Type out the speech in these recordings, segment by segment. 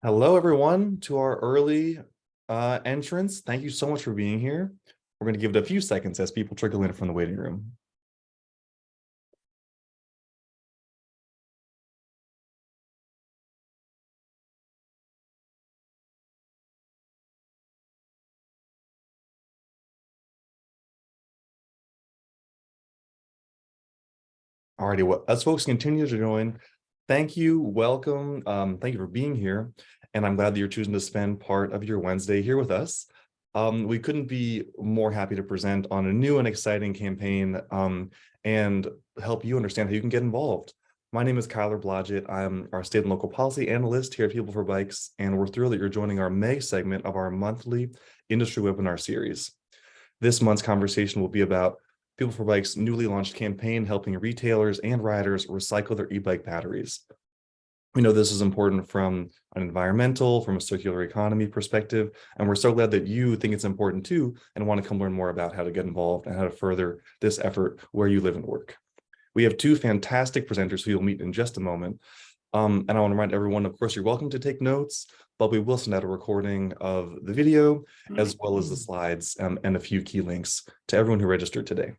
Hello, everyone, to our early entrance. Thank you so much for being here. We're going to give it a few seconds as people trickle in from the waiting room. Alrighty, well, as folks continue to join, thank you, welcome, thank you for being here, and I'm glad that you're choosing to spend part of your Wednesday here with us. We couldn't be more happy to present on a new and exciting campaign and help you understand how you can get involved. My name is Kyler Blodgett. I'm our state and local policy analyst here at People4Bikes, and we're thrilled that you're joining our May segment of our monthly industry webinar series. This month's conversation will be about People4Bikes' newly launched campaign helping retailers and riders recycle their e-bike batteries. We know this is important from an environmental, from a circular economy perspective, and we're so glad that you think it's important too and want to come learn more about how to get involved and how to further this effort where you live and work. We have two fantastic presenters who you'll meet in just a moment. And I want to remind everyone, of course, you're welcome to take notes, but we will send out a recording of the video as well as the slides and a few key links to everyone who registered today.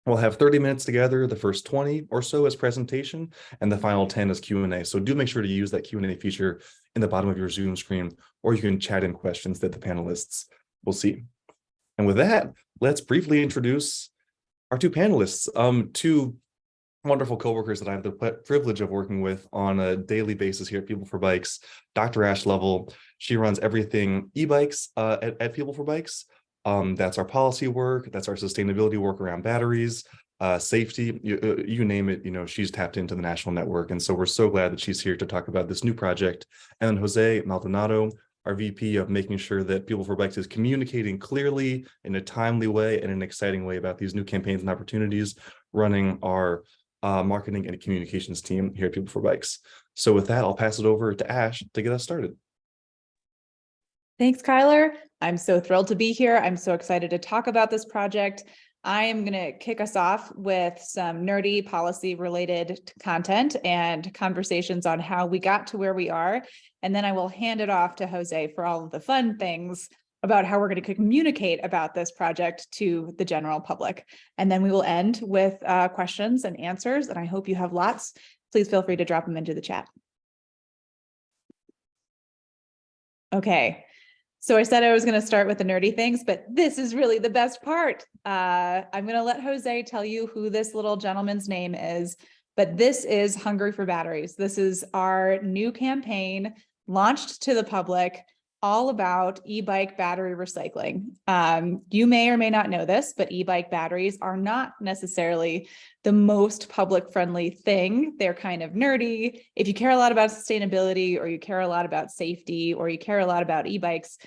We'll have 30 minutes together, the first 20 or so as presentation, and the final 10 as Q&A. So do make sure to use that Q&A feature in the bottom of your Zoom screen, or you can chat in questions that the panelists will see. And with that, let's briefly introduce our two panelists, two wonderful coworkers that I have the privilege of working with on a daily basis here at People4Bikes. Dr. Ash Lovell, she runs everything e-bikes at People4Bikes. That's our policy work, that's our sustainability work around batteries, safety, you name it, she's tapped into the national network. And so we're so glad that she's here to talk about this new project. And then Jose Maldonado, our VP of making sure that People4Bikes is communicating clearly in a timely way and an exciting way about these new campaigns and opportunities, running our marketing and communications team here at People4Bikes. So with that, I'll pass it over to Ash to get us started. Thanks, Kyler. I'm so thrilled to be here. I'm so excited to talk about this project. I am going to kick us off with some nerdy policy-related content and conversations on how we got to where we are. And then I will hand it off to Jose for all of the fun things about how we're going to communicate about this project to the general public. And then we will end with questions and answers, and I hope you have lots. Please feel free to drop them into the chat. Okay. So I said I was going to start with the nerdy things, but this is really the best part. I'm going to let Jose tell you who this little gentleman's name is, but this is Hungry for Batteries. This is our new campaign launched to the public, all about e-bike battery recycling. You may or may not know this, but e-bike batteries are not necessarily the most public-friendly thing. They're kind of nerdy. If you care a lot about sustainability, or you care a lot about safety, or you care a lot about e-bikes,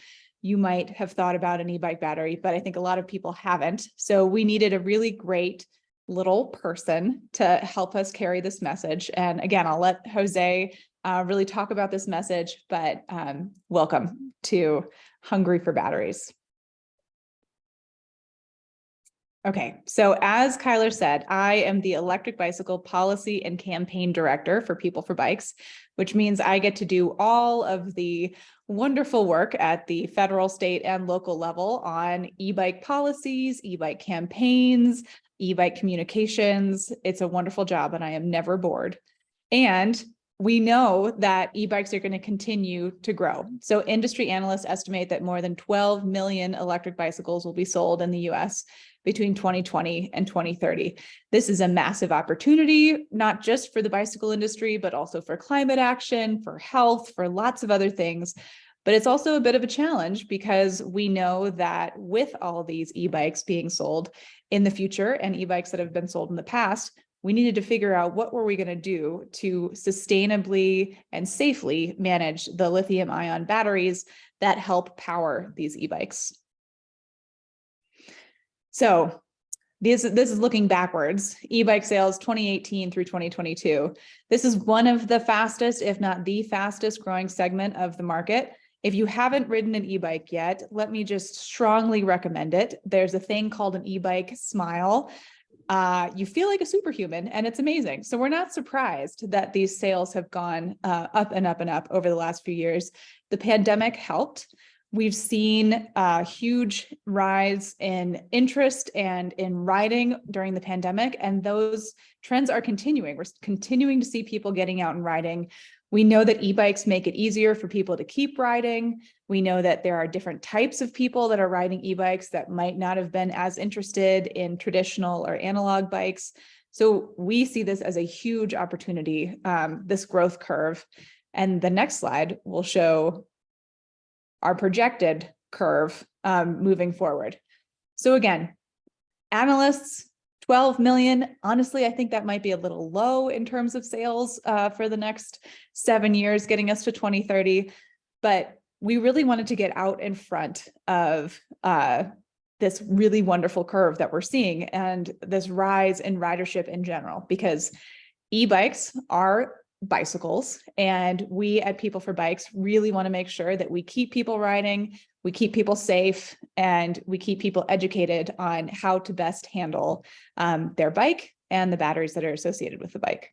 you might have thought about an e-bike battery, but I think a lot of people haven't. So we needed a really great little person to help us carry this message. And again, I'll let Jose really talk about this message, but welcome to Hungry for Batteries. Okay, so as Kyler said, I am the electric bicycle policy and campaign director for People4Bikes, which means I get to do all of the wonderful work at the federal, state, and local level on e-bike policies, e-bike campaigns, e-bike communications. It's a wonderful job, and I am never bored. And we know that e-bikes are going to continue to grow. So industry analysts estimate that more than 12 million electric bicycles will be sold in the US between 2020 and 2030. This is a massive opportunity, not just for the bicycle industry, but also for climate action, for health, for lots of other things. But it's also a bit of a challenge because we know that with all these e-bikes being sold in the future and e-bikes that have been sold in the past, we needed to figure out what were we going to do to sustainably and safely manage the lithium-ion batteries that help power these e-bikes. So this is looking backwards, e-bike sales 2018 through 2022. This is one of the fastest, if not the fastest growing segment of the market. If you haven't ridden an e-bike yet, let me just strongly recommend it. There's a thing called an e-bike smile. you feel like a superhuman, and it's amazing. So we're not surprised that these sales have gone up and up and up over the last few years. The pandemic helped. We've seen a huge rise in interest and in riding during the pandemic, and those trends are continuing. We're continuing to see people getting out and riding. We know that e-bikes make it easier for people to keep riding. We know that there are different types of people that are riding e-bikes that might not have been as interested in traditional or analog bikes. So we see this as a huge opportunity, this growth curve. And the next slide will show our projected curve moving forward. So again, analysts, 12 million. Honestly, I think that might be a little low in terms of sales for the next 7 years, getting us to 2030. But we really wanted to get out in front of this really wonderful curve that we're seeing and this rise in ridership in general, because e-bikes are bicycles, and we at People4Bikes really want to make sure that we keep people riding, we keep people safe, and we keep people educated on how to best handle their bike and the batteries that are associated with the bike.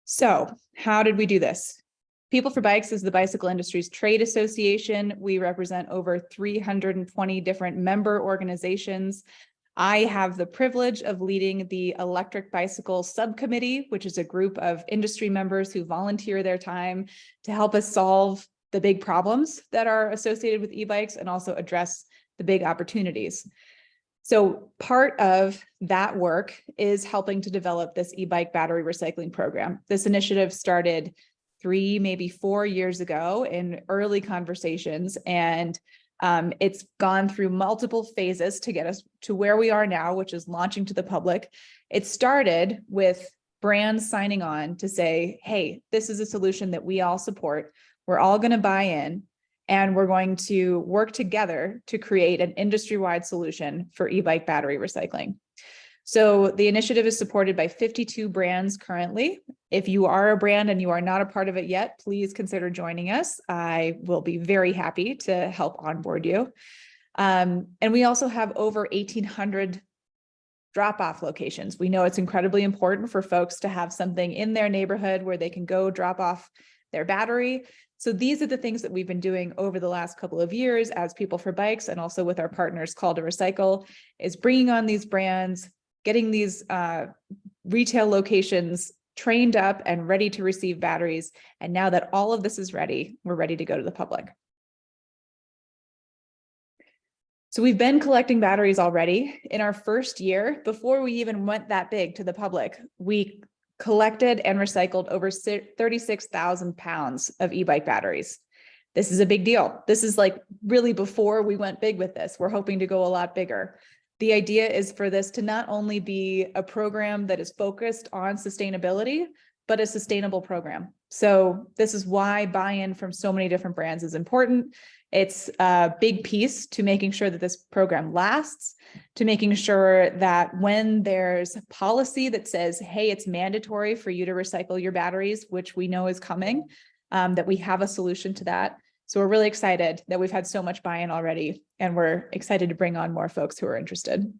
So how did we do this? People4Bikes is the bicycle industry's trade association. We represent over 320 different member organizations. I have the privilege of leading the Electric Bicycle Subcommittee, which is a group of industry members who volunteer their time to help us solve the big problems that are associated with e-bikes and also address the big opportunities. So part of that work is helping to develop this e-bike battery recycling program. This initiative started 3, maybe 4 years ago in early conversations, and it's gone through multiple phases to get us to where we are now, which is launching to the public. It started with brands signing on to say, hey, this is a solution that we all support. We're all going to buy in, and we're going to work together to create an industry-wide solution for e-bike battery recycling. So the initiative is supported by 52 brands currently. If you are a brand and you are not a part of it yet, please consider joining us. I will be very happy to help onboard you. And we also have over 1,800 drop-off locations. We know it's incredibly important for folks to have something in their neighborhood where they can go drop off their battery. So these are the things that we've been doing over the last couple of years as People4Bikes, and also with our partners Call to Recycle, is bringing on these brands, getting these retail locations trained up and ready to receive batteries. And now that all of this is ready, we're ready to go to the public. So we've been collecting batteries already. In our first year, before we even went that big to the public, we collected and recycled over 36,000 pounds of e-bike batteries. This is a big deal. This is like really before we went big with this. We're hoping to go a lot bigger. The idea is for this to not only be a program that is focused on sustainability, but a sustainable program. So this is why buy-in from so many different brands is important. It's a big piece to making sure that this program lasts, to making sure that when there's policy that says, hey, it's mandatory for you to recycle your batteries, which we know is coming, that we have a solution to that. So we're really excited that we've had so much buy-in already, and we're excited to bring on more folks who are interested.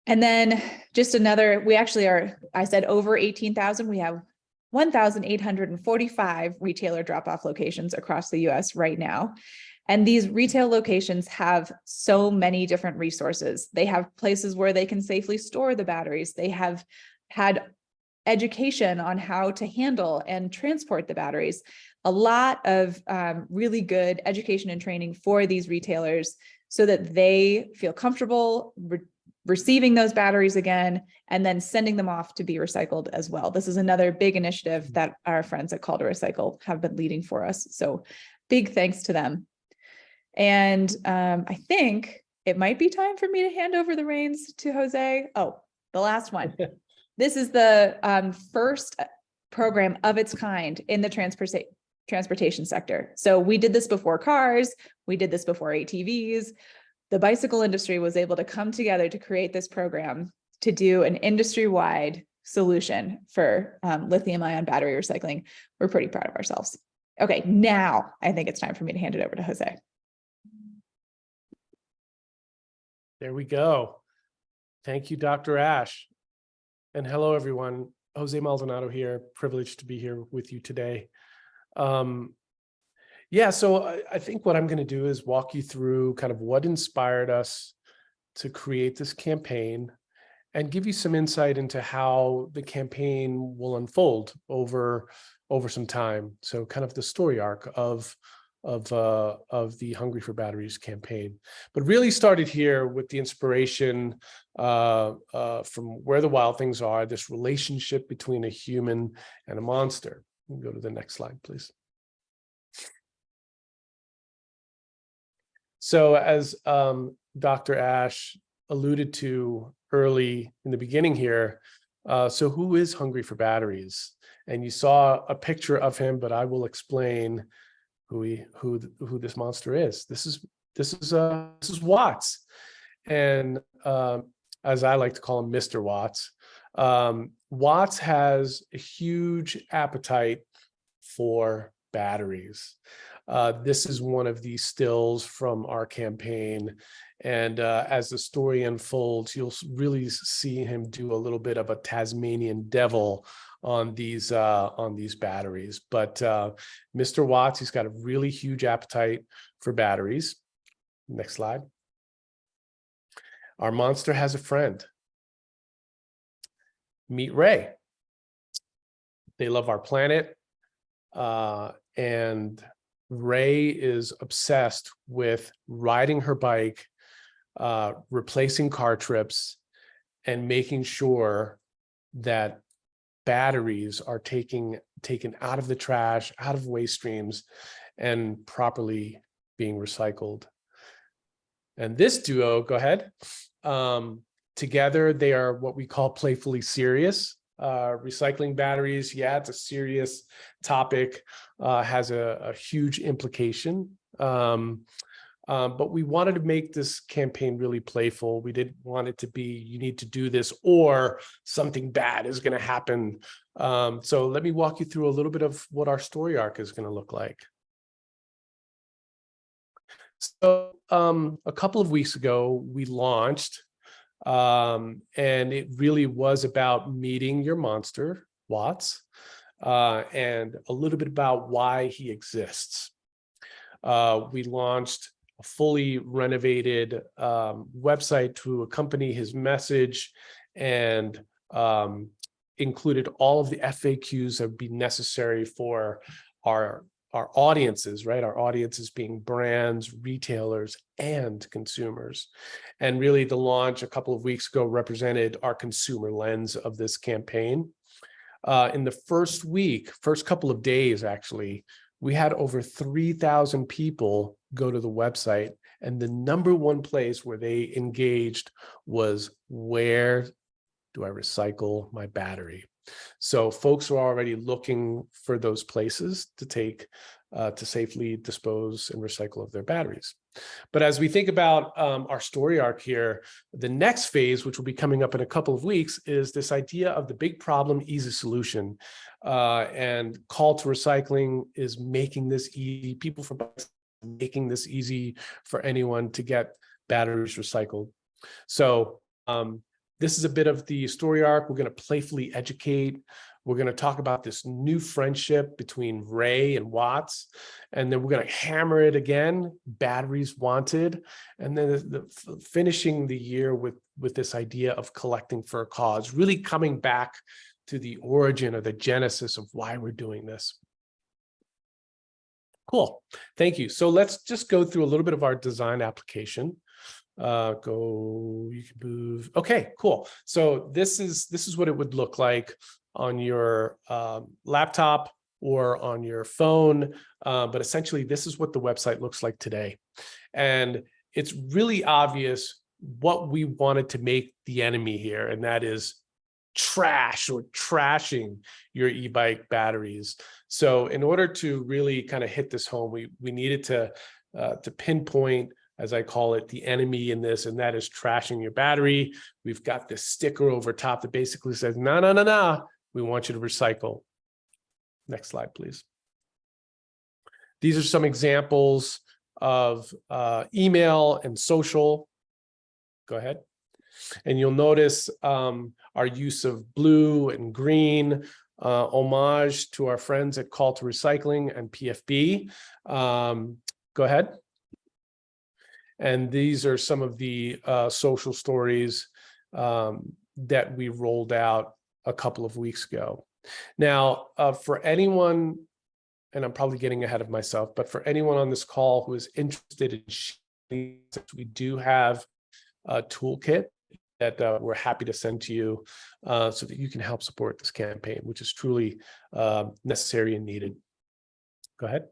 And then just another, we actually are, I said over 18,000, we have 1,845 retailer drop-off locations across the US right now. And these retail locations have so many different resources. They have places where they can safely store the batteries. They have had education on how to handle and transport the batteries. A lot of really good education and training for these retailers so that they feel comfortable receiving those batteries again and then sending them off to be recycled as well. This is another big initiative that our friends at Call to Recycle have been leading for us. So big thanks to them. And I think it might be time for me to hand over the reins to Jose. Oh, the last one. This is the first program of its kind in the transportation sector. So we did this before cars, we did this before ATVs. The bicycle industry was able to come together to create this program to do an industry-wide solution for lithium-ion battery recycling. We're pretty proud of ourselves. Okay, now I think it's time for me to hand it over to Jose. There we go. Thank you, Dr. Ash. And hello, everyone. Jose Maldonado here, privileged to be here with you today. Yeah, so I think what I'm going to do is walk you through kind of what inspired us to create this campaign and give you some insight into how the campaign will unfold over some time. So kind of the story arc of the Hungry for Batteries campaign, but really started here with the inspiration from Where the Wild Things Are, this relationship between a human and a monster. Go to the next slide, please. So as Dr. Ash alluded to early in the beginning here, so who is Hungry for Batteries? And you saw a picture of him, but I will explain who this monster is. This is Watts, and as I like to call him, Mr. Watts. Watts has a huge appetite for batteries. This is one of the stills from our campaign. And as the story unfolds, you'll really see him do a little bit of a Tasmanian devil on these batteries. But Mr. Watts, he's got a really huge appetite for batteries. Next slide. Our monster has a friend. Meet Ray. They love our planet. And Ray is obsessed with riding her bike, replacing car trips, and making sure that batteries are taken out of the trash, out of waste streams, and properly being recycled. And this duo, go ahead. Together, they are what we call playfully serious. Recycling batteries, yeah, it's a serious topic, has a huge implication. But we wanted to make this campaign really playful. We didn't want it to be, you need to do this or something bad is going to happen. So let me walk you through a little bit of what our story arc is going to look like. So a couple of weeks ago, we launched, and it really was about meeting your monster, Watts, and a little bit about why he exists. We launched a fully renovated website to accompany his message, and included all of the FAQs that would be necessary for our audiences, right? Our audiences being brands, retailers, and consumers. And really the launch a couple of weeks ago represented our consumer lens of this campaign. In the first couple of days, actually, we had over 3,000 people go to the website, and the number one place where they engaged was, where do I recycle my battery? So folks are already looking for those places to take, to safely dispose and recycle of their batteries. But as we think about our story arc here, the next phase, which will be coming up in a couple of weeks, is this idea of the big problem, easy solution. And call to recycling is making this easy. PeopleForBikes making this easy for anyone to get batteries recycled. So this is a bit of the story arc. We're going to playfully educate. We're going to talk about this new friendship between Ray and Watts. And then we're going to hammer it again, batteries wanted. And then finishing the year with this idea of collecting for a cause, really coming back to the origin or the genesis of why we're doing this. Cool. Thank you. So let's just go through a little bit of our design application. You can move. Okay, cool. So this is what it would look like on your laptop or on your phone. But essentially, this is what the website looks like today. And it's really obvious what we wanted to make the enemy here, and that is trash or trashing your e-bike batteries. So in order to really kind of hit this home, we needed to pinpoint, as I call it, the enemy in this, and that is trashing your battery. We've got this sticker over top that basically says, no, no, no, no, we want you to recycle. Next slide, please. These are some examples of email and social. Go ahead. And you'll notice our use of blue and green, homage to our friends at Call to Recycling and PFB. Go ahead. And these are some of the social stories that we rolled out a couple of weeks ago. Now, for anyone, and I'm probably getting ahead of myself, but for anyone on this call who is interested in sharing, we do have a toolkit that we're happy to send to you so that you can help support this campaign, which is truly necessary and needed. Go ahead.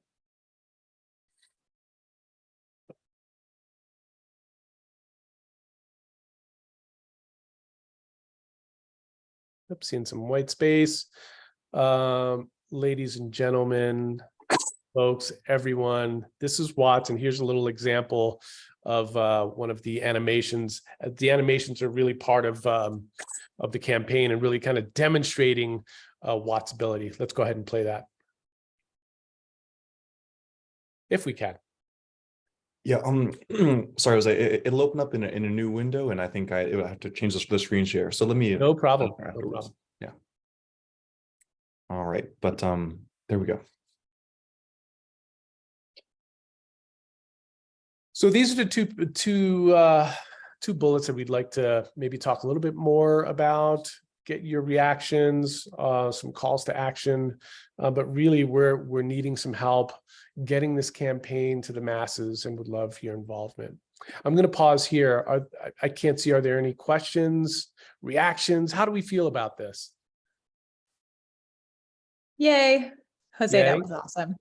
Oops, seeing some white space. Ladies and gentlemen, folks, everyone, this is Watts, and here's a little example of one of the animations. The animations are really part of the campaign and really kind of demonstrating Watts' ability. Let's go ahead and play that, if we can. Yeah, sorry, Jose, it'll open up in a new window, and I think it will have to change the screen share. So let me. No problem. No problem. Yeah. All right, but there we go. So these are the two bullets that we'd like to maybe talk a little bit more about, get your reactions, some calls to action, but really we're needing some help getting this campaign to the masses and would love your involvement. I'm going to pause here. I can't see, are there any questions, reactions? How do we feel about this? Yay. Jose, Yay. that was awesome.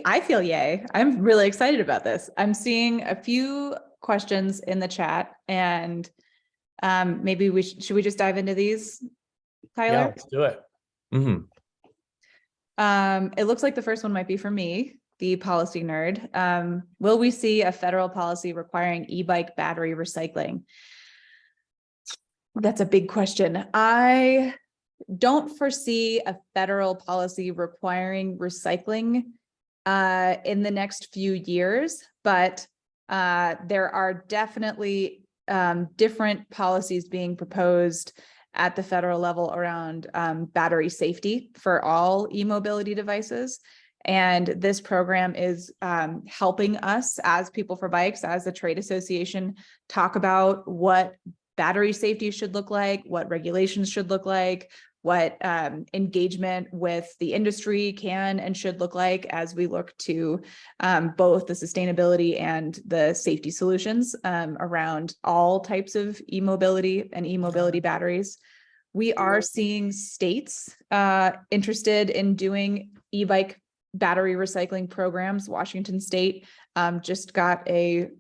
I feel yay. I'm really excited about this. I'm seeing a few questions in the chat, and maybe should we just dive into these, Tyler? Yeah, let's do it. Mm-hmm. It looks like the first one might be for me, the policy nerd. Will we see a federal policy requiring e-bike battery recycling? That's a big question. I don't foresee a federal policy requiring recycling in the next few years, but there are definitely different policies being proposed at the federal level around battery safety for all e-mobility devices. And this program is helping us as People for Bikes, as a trade association, talk about what battery safety should look like, what regulations should look like, what engagement with the industry can and should look like as we look to both the sustainability and the safety solutions around all types of e-mobility and e-mobility batteries. We are seeing states interested in doing e-bike battery recycling programs. Washington State just got a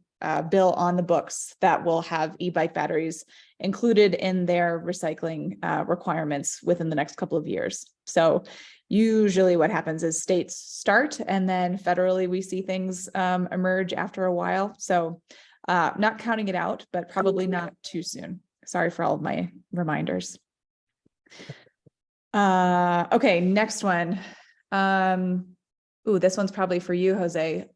bill on the books that will have e-bike batteries included in their recycling requirements within the next couple of years. So usually what happens is states start, and then federally we see things emerge after a while. So not counting it out, but probably not too soon. Sorry for all of my reminders. Okay, next one. Ooh, this one's probably for you, Jose.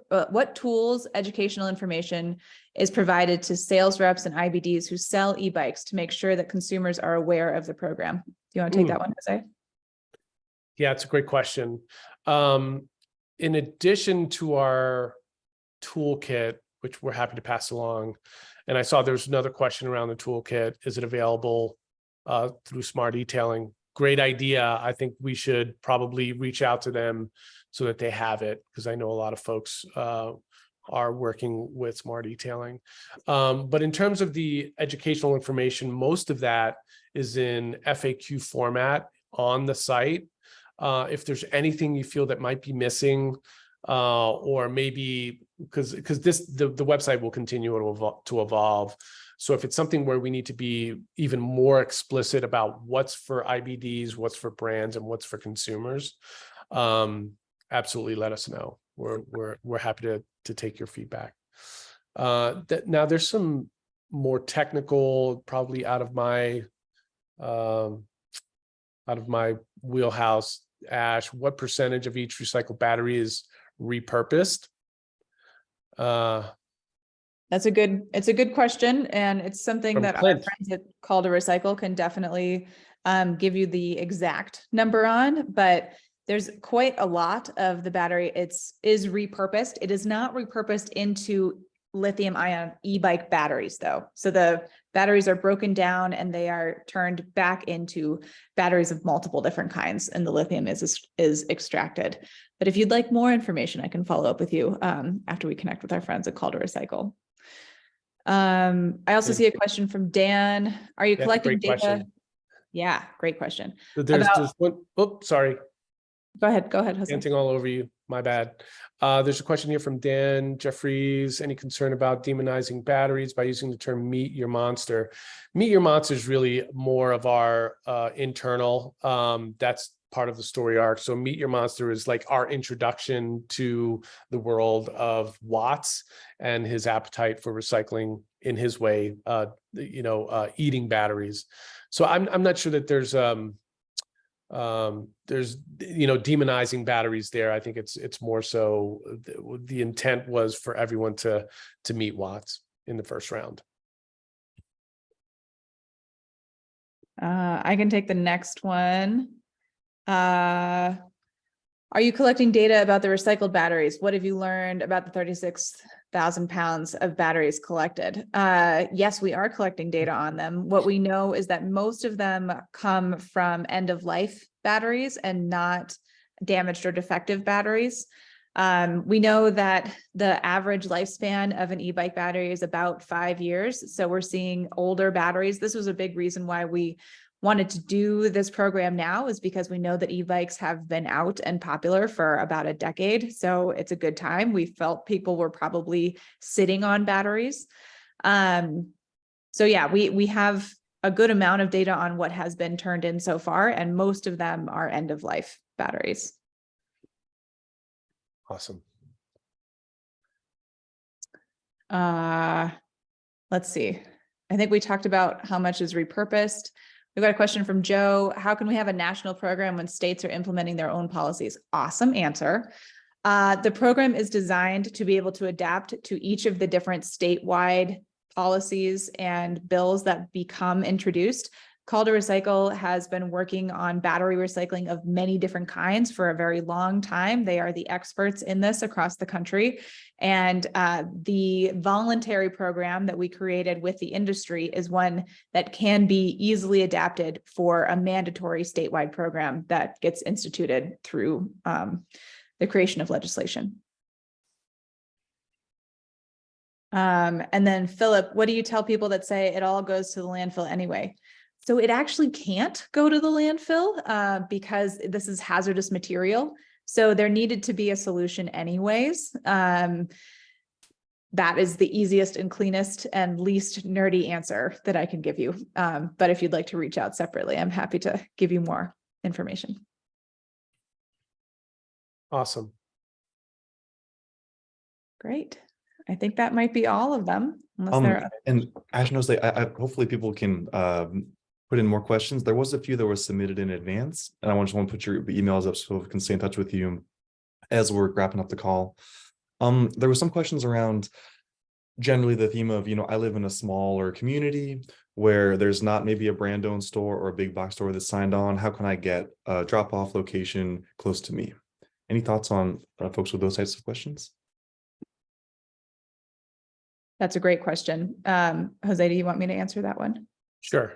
What tools, educational information is provided to sales reps and IBDs who sell e-bikes to make sure that consumers are aware of the program? Do you want to take that one, Jose? Yeah, it's a great question. In addition to our toolkit, which we're happy to pass along, and I saw there's another question around the toolkit. Is it available through Smart Detailing? Great idea. I think we should probably reach out to them so that they have it, because I know a lot of folks are working with Smart Detailing. But in terms of the educational information, most of that is in FAQ format on the site. If there's anything you feel that might be missing, or maybe because the website will continue to evolve. So if it's something where we need to be even more explicit about what's for IBDs, what's for brands, and what's for consumers, absolutely let us know. We're happy to take your feedback. Now there's some more technical, probably out of my wheelhouse. Ash, what percentage of each recycled battery is repurposed? It's a good question, and it's something From that our Clint. friends at Call to Recycle can definitely give you the exact number on, but there's quite a lot of the battery is repurposed. It is not repurposed into lithium ion e-bike batteries though. So the batteries are broken down and they are turned back into batteries of multiple different kinds, and the lithium is extracted. But if you'd like more information, I can follow up with you after we connect with our friends at Call to Recycle. I also see a question from Dan. Are you That's a collecting great data? question. Yeah, great question. There's one, oh, sorry. Go ahead, Jose. Dancing all over you, my bad. There's a question here from Dan Jeffries. Any concern about demonizing batteries by using the term meet your monster? Meet your monster is really more of our internal, that's part of the story arc. So meet your monster is like our introduction to the world of Watts and his appetite for recycling in his way, eating batteries. So I'm not sure that there's demonizing batteries there. I think it's more so the intent was for everyone to meet Watts in the first round. I can take the next one. Are you collecting data about the recycled batteries? What have you learned about the 36,000 pounds of batteries collected? Yes, we are collecting data on them. What we know is that most of them come from end-of-life batteries and not damaged or defective batteries. We know that the average lifespan of an e-bike battery is about 5 years. So we're seeing older batteries. This was a big reason why we wanted to do this program now, is because we know that e-bikes have been out and popular for about a decade. So it's a good time. We felt people were probably sitting on batteries. So yeah, we have a good amount of data on what has been turned in so far, and most of them are end-of-life batteries. Awesome. Let's see. I think we talked about how much is repurposed. We've got a question from Joe. How can we have a national program when states are implementing their own policies? Awesome answer. The program is designed to be able to adapt to each of the different statewide policies and bills that become introduced. Call to Recycle has been working on battery recycling of many different kinds for a very long time. They are the experts in this across the country. And the voluntary program that we created with the industry is one that can be easily adapted for a mandatory statewide program that gets instituted through the creation of legislation. And then Philip, what do you tell people that say it all goes to the landfill anyway? So it actually can't go to the landfill because this is hazardous material. So there needed to be a solution anyways. That is the easiest and cleanest and least nerdy answer that I can give you. But if you'd like to reach out separately, I'm happy to give you more information. Awesome. Great. I think that might be all of them. Unless there are and Ash knows that I hopefully people can put in more questions. There was a few that were submitted in advance, and I just want to put your emails up so we can stay in touch with you as we're wrapping up the call. There were some questions around generally the theme of, I live in a smaller community where there's not maybe a brand-owned store or a big box store that's signed on. How can I get a drop-off location close to me? Any thoughts on folks with those types of questions? That's a great question. Jose, do you want me to answer that one? Sure.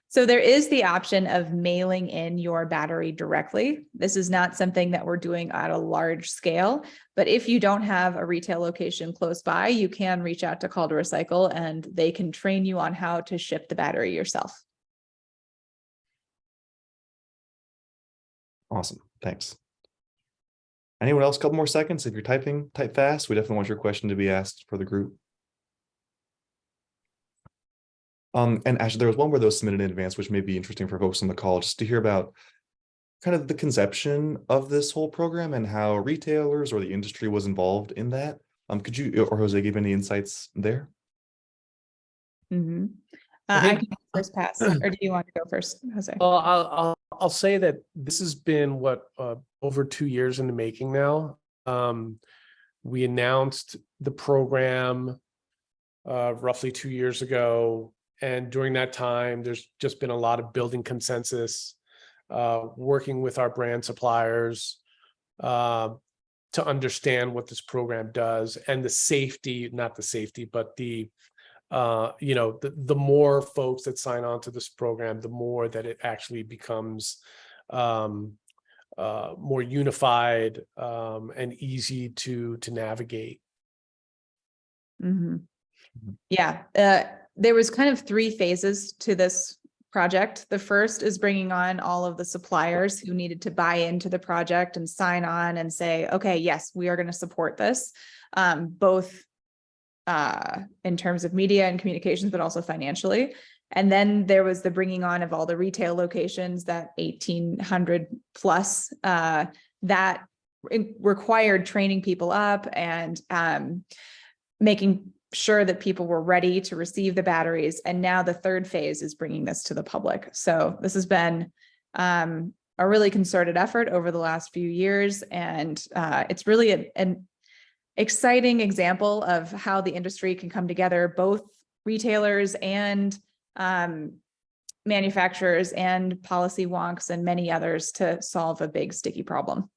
So there is the option of mailing in your battery directly. This is not something that we're doing at a large scale, but if you don't have a retail location close by, you can reach out to Call to Recycle and they can train you on how to ship the battery yourself. Awesome, thanks. Anyone else? A couple more seconds. If you're typing, type fast. We definitely want your question to be asked for the group. And actually, there was one where those submitted in advance, which may be interesting for folks on the call, just to hear about kind of the conception of this whole program and how retailers or the industry was involved in that. Could you or Jose give any insights there? Mm-hmm. I can first pass, or do you want to go first, Jose? Well, I'll say that this has been over 2 years in the making now. We announced the program roughly 2 years ago. And during that time, there's just been a lot of building consensus, working with our brand suppliers to understand what this program does and the safety, not the safety, but the the more folks that sign on to this program, the more that it actually becomes more unified and easy to navigate. Mhm. Yeah, there was kind of 3 phases to this project. The first is bringing on all of the suppliers who needed to buy into the project and sign on and say, okay, yes, we are going to support this, both in terms of media and communications, but also financially. And then there was the bringing on of all the retail locations, that 1,800 plus, that required training people up and making sure that people were ready to receive the batteries. And now the third phase is bringing this to the public. So this has been a really concerted effort over the last few years. And it's really an exciting example of how the industry can come together, both retailers and manufacturers and policy wonks and many others, to solve a big sticky problem.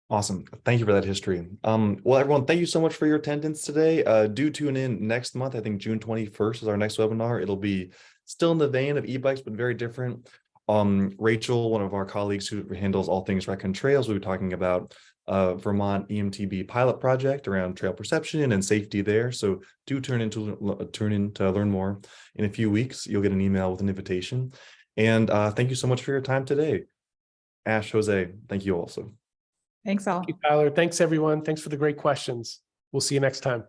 Awesome. Thank you for that history. Well, everyone, thank you so much for your attendance today. Do tune in next month. I think June 21st is our next webinar. It'll be still in the vein of e-bikes, but very different. Rachel, one of our colleagues who handles all things Rec and Trails, we'll be talking about Vermont EMTB pilot project around trail perception and safety there. So do turn in to learn more. In a few weeks, you'll get an email with an invitation. And thank you so much for your time today. Ash, Jose, thank you also. Thanks all. Thank you, Tyler. Thanks, everyone. Thanks for the great questions. We'll see you next time.